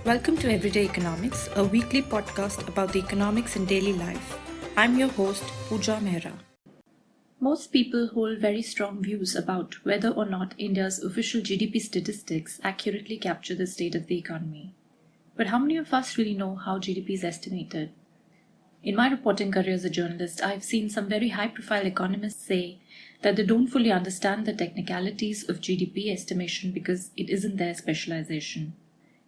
Welcome to Everyday Economics, a weekly podcast about the economics in daily life. I'm your host, Pooja Mehra. Most people hold very strong views about whether or not India's official GDP statistics accurately capture the state of the economy. But how many of us really know how GDP is estimated? In my reporting career as a journalist, I've seen some very high-profile economists say that they don't fully understand the technicalities of GDP estimation because it isn't their specialization.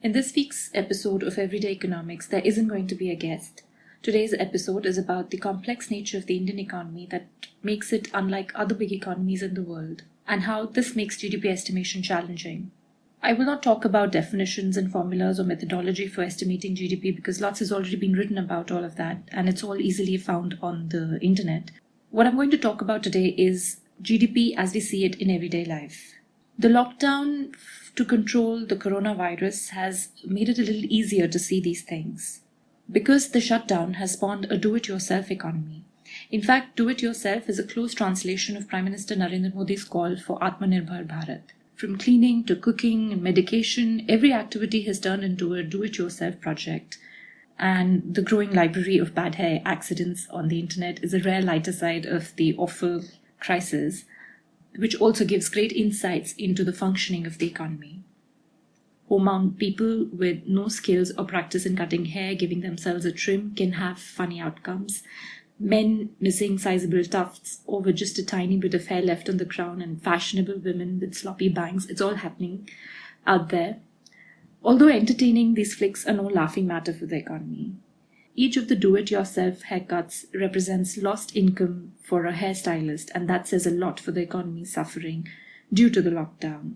In this week's episode of Everyday Economics, there isn't going to be a guest. Today's episode is about the complex nature of the Indian economy that makes it unlike other big economies in the world, and how this makes GDP estimation challenging. I will not talk about definitions and formulas or methodology for estimating GDP because lots has already been written about all of that, and it's all easily found on the internet. What I'm going to talk about today is GDP as we see it in everyday life. The lockdown to control the coronavirus has made it a little easier to see these things, because the shutdown has spawned a do-it-yourself economy. In fact, do-it-yourself is a close translation of Prime Minister Narendra Modi's call for Atmanirbhar Bharat. From cleaning to cooking and medication, every activity has turned into a do-it-yourself project. And the growing library of bad hair accidents on the internet is a rare lighter side of the awful crisis, which also gives great insights into the functioning of the economy. Homebound people with no skills or practice in cutting hair, giving themselves a trim, can have funny outcomes. Men missing sizable tufts or with just a tiny bit of hair left on the crown, and fashionable women with sloppy bangs, it's all happening out there. Although entertaining, these flicks are no laughing matter for the economy. Each of the do-it-yourself haircuts represents lost income for a hairstylist, and that says a lot for the economy suffering due to the lockdown.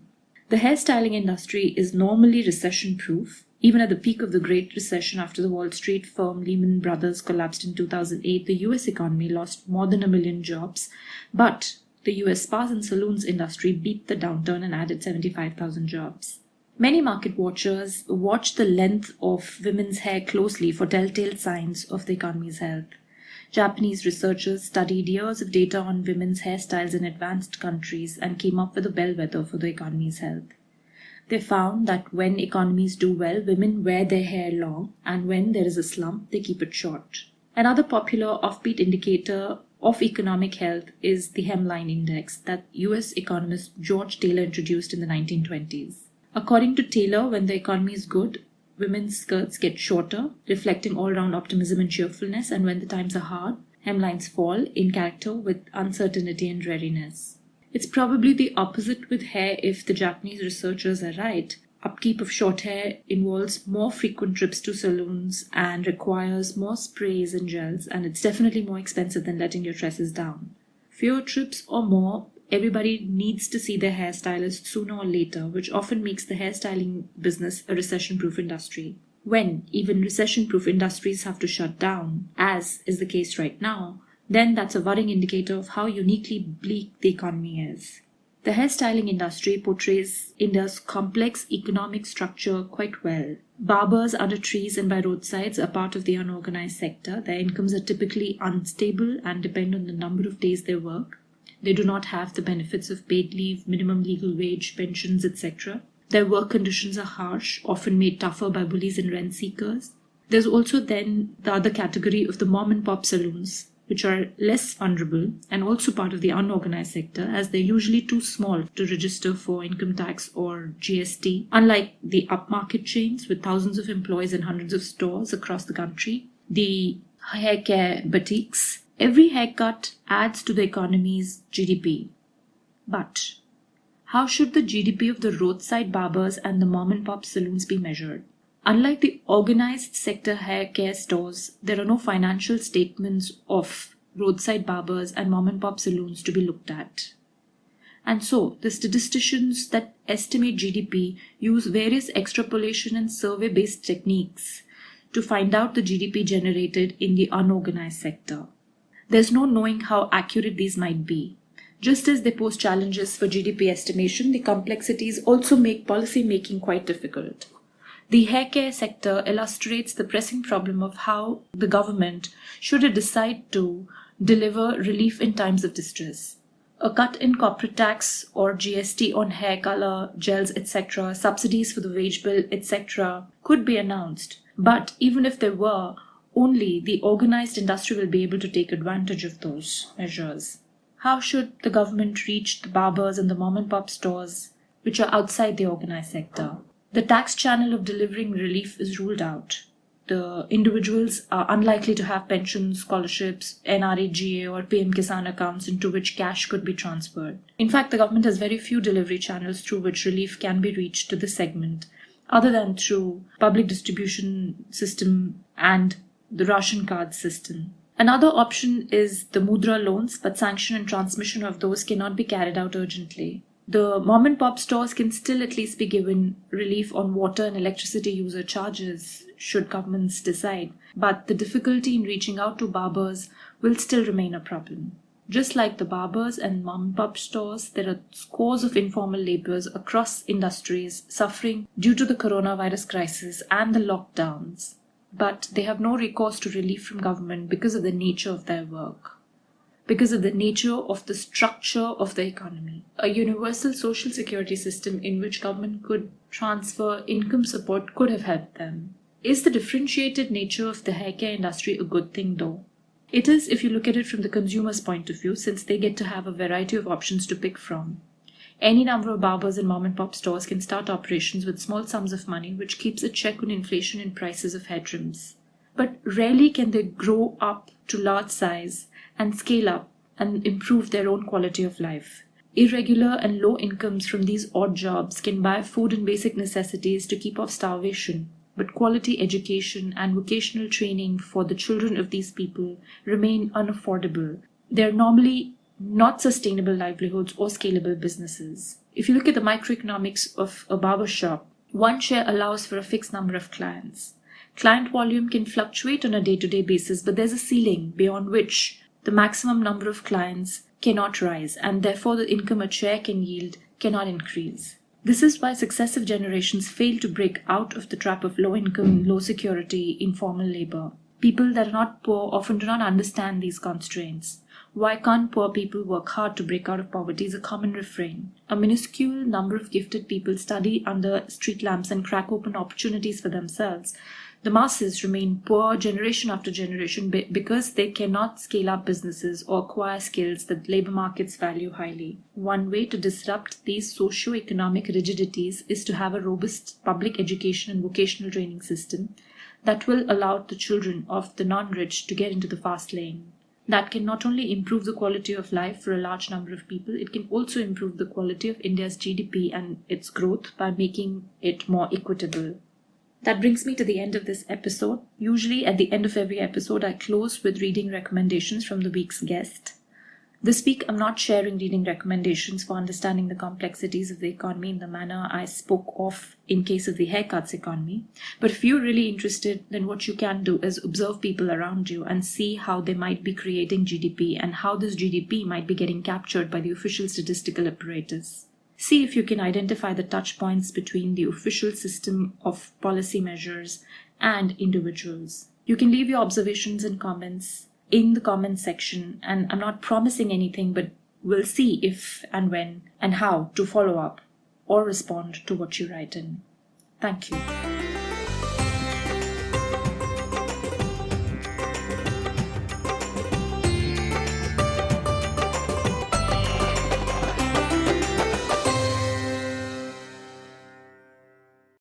The hairstyling industry is normally recession-proof. Even at the peak of the Great Recession after the Wall Street firm Lehman Brothers collapsed in 2008, the US economy lost more than 1 million jobs, but the US spas and saloons industry beat the downturn and added 75,000 jobs. Many market watchers watch the length of women's hair closely for telltale signs of the economy's health. Japanese researchers studied years of data on women's hairstyles in advanced countries and came up with a bellwether for the economy's health. They found that when economies do well, women wear their hair long, and when there is a slump, they keep it short. Another popular offbeat indicator of economic health is the hemline index that US economist George Taylor introduced in the 1920s. According to Taylor, when the economy is good, women's skirts get shorter, reflecting all-round optimism and cheerfulness, and when the times are hard, hemlines fall in character with uncertainty and dreariness. It's probably the opposite with hair if the Japanese researchers are right. Upkeep of short hair involves more frequent trips to salons and requires more sprays and gels, and it's definitely more expensive than letting your tresses down. Fewer trips or more, everybody needs to see their hairstylist sooner or later, which often makes the hairstyling business a recession-proof industry. When even recession-proof industries have to shut down, as is the case right now, then that's a worrying indicator of how uniquely bleak the economy is. The hairstyling industry portrays India's complex economic structure quite well. Barbers under trees and by roadsides are part of the unorganized sector. Their incomes are typically unstable and depend on the number of days they work. They do not have the benefits of paid leave, minimum legal wage, pensions, etc. Their work conditions are harsh, often made tougher by bullies and rent seekers. There's also then the other category of the mom-and-pop saloons, which are less vulnerable and also part of the unorganized sector, as they're usually too small to register for income tax or GST. Unlike the upmarket chains with thousands of employees and hundreds of stores across the country, the hair care boutiques, every haircut adds to the economy's GDP. But how should the GDP of the roadside barbers and the mom-and-pop saloons be measured? Unlike the organized sector hair care stores, there are no financial statements of roadside barbers and mom-and-pop saloons to be looked at. And so, the statisticians that estimate GDP use various extrapolation and survey-based techniques to find out the GDP generated in the unorganized sector. There's no knowing how accurate these might be. Just as they pose challenges for GDP estimation, the complexities also make policy making quite difficult. The hair care sector illustrates the pressing problem of how the government should decide to deliver relief in times of distress. A cut in corporate tax or GST on hair color, gels, etc., subsidies for the wage bill, etc., could be announced. But even if there were, only the organized industry will be able to take advantage of those measures. How should the government reach the barbers and the mom and pop stores which are outside the organized sector? The tax channel of delivering relief is ruled out. The individuals are unlikely to have pensions, scholarships, NREGA or PM Kisan accounts into which cash could be transferred. In fact, the government has very few delivery channels through which relief can be reached to this segment, other than through public distribution system and the ration card system. Another option is the Mudra loans, but sanction and transmission of those cannot be carried out urgently. The mom and pop stores can still at least be given relief on water and electricity user charges should governments decide, but the difficulty in reaching out to barbers will still remain a problem. Just like the barbers and mom and pop stores, there are scores of informal laborers across industries suffering due to the coronavirus crisis and the lockdowns, but they have no recourse to relief from government because of the nature of their work. Because of the nature of the structure of the economy. A universal social security system in which government could transfer income support could have helped them. Is the differentiated nature of the hair care industry a good thing though? It is if you look at it from the consumer's point of view, since they get to have a variety of options to pick from. Any number of barbers and mom and pop stores can start operations with small sums of money, which keeps a check on inflation in prices of hair trims. But rarely can they grow up to large size and scale up and improve their own quality of life. Irregular and low incomes from these odd jobs can buy food and basic necessities to keep off starvation, but quality education and vocational training for the children of these people remain unaffordable. They are normally not sustainable livelihoods or scalable businesses. If you look at the microeconomics of a barber shop, one share allows for a fixed number of clients. Client volume can fluctuate on a day-to-day basis, but there's a ceiling beyond which the maximum number of clients cannot rise, and therefore the income a chair can yield cannot increase. This is why successive generations fail to break out of the trap of low income, low security, informal labor. People that are not poor often do not understand these constraints. Why can't poor people work hard to break out of poverty is a common refrain. A minuscule number of gifted people study under street lamps and crack open opportunities for themselves. The masses remain poor generation after generation because they cannot scale up businesses or acquire skills that labor markets value highly. One way to disrupt these socio-economic rigidities is to have a robust public education and vocational training system that will allow the children of the non-rich to get into the fast lane. That can not only improve the quality of life for a large number of people, it can also improve the quality of India's GDP and its growth by making it more equitable. That brings me to the end of this episode. Usually at the end of every episode, I close with reading recommendations from the week's guest. This week, I'm not sharing reading recommendations for understanding the complexities of the economy in the manner I spoke of in case of the haircuts economy. But if you're really interested, then what you can do is observe people around you and see how they might be creating GDP and how this GDP might be getting captured by the official statistical apparatus. See if you can identify the touch points between the official system of policy measures and individuals. You can leave your observations and comments in the comments section, and I'm not promising anything, but we'll see if and when and how to follow up or respond to what you write in. Thank you.